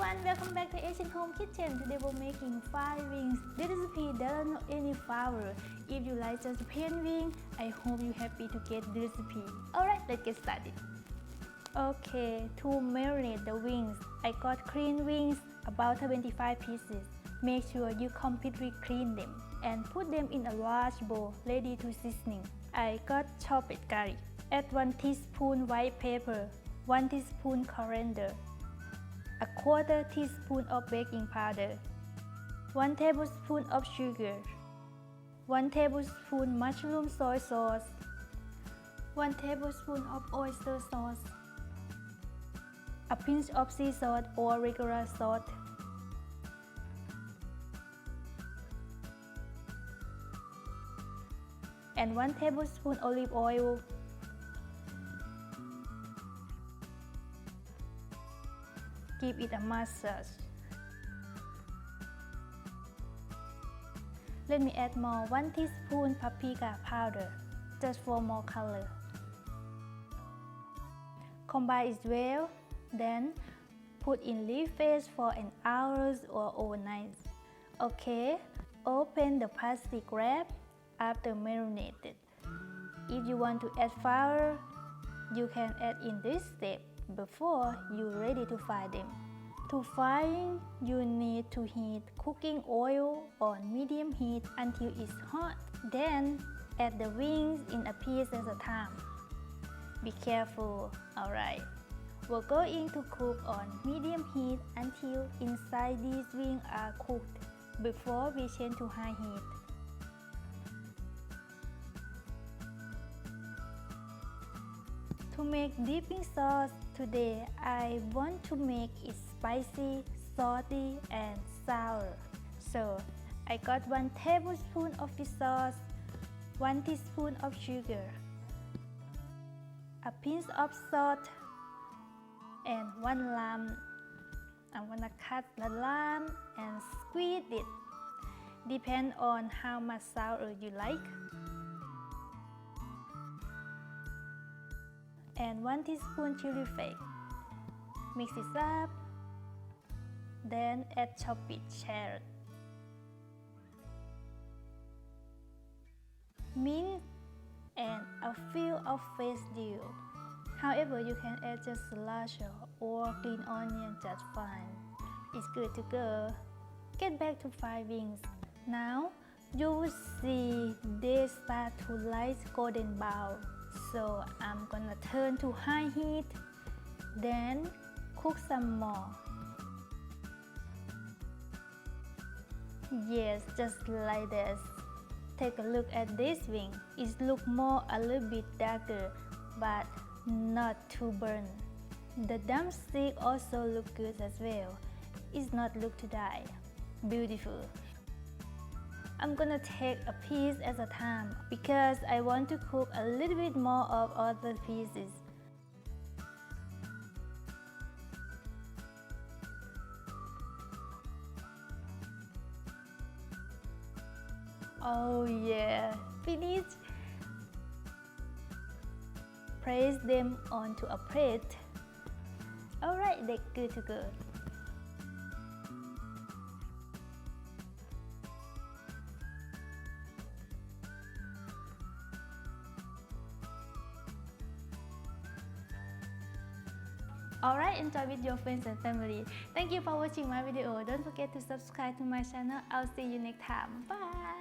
everyone, welcome back to Asian Home Kitchen. Today we're making fried wings. This recipe doesn't know any flour. If you like just plain wing, I hope you're happy to get this recipe. Alright, let's get started. Okay, to marinate the wings, I got clean wings, about 75 pieces. Make sure you completely clean them and put them in a large bowl ready to seasoning. I got chopped garlic. Add 1 teaspoon white pepper, 1 teaspoon coriander, a quarter teaspoon of baking powder, 1 tablespoon of sugar, 1 tablespoon mushroom soy sauce, 1 tablespoon of oyster sauce, a pinch of sea salt or regular salt, and 1 tablespoon olive oil. Give it a massage. Let me add more 1 teaspoon paprika powder, just for more color. Combine it well, then put in leaf phase for an hour or overnight. Okay, open the plastic wrap after marinated. If you want to add flour, you can add in this step before you're ready to fry them. To frying, you need to heat cooking oil on medium heat until it's hot. Then add the wings in a piece at a time. Be careful, alright. We're going to cook on medium heat until inside these wings are cooked before we change to high heat. To make dipping sauce today, I want to make it spicy, salty, and sour. So I got 1 tablespoon of the sauce, 1 teaspoon of sugar, a pinch of salt, and 1 lime. I'm gonna cut the lime and squeeze it. Depend on how much sour you like. And 1 teaspoon chili flake. Mix it up. Then add chopped carrot, mint, and a few of fresh dill. However, you can add just cilantro or green onion just fine. It's good to go. Get back to fried wings. Now you will see they start to light golden brown. So I'm gonna turn to high heat, then cook some more. Yes, just like this. Take a look at this wing. It looks a little bit darker, but not too burnt. The drumstick also look good as well. It's not look to die. Beautiful. I'm gonna take a piece at a time because I want to cook a little bit more of other pieces. Oh yeah, finished. Place them onto a plate. Alright, they're good to go. Alright, enjoy with your friends and family. Thank you for watching my video. Don't forget to subscribe to my channel. I'll see you next time. Bye!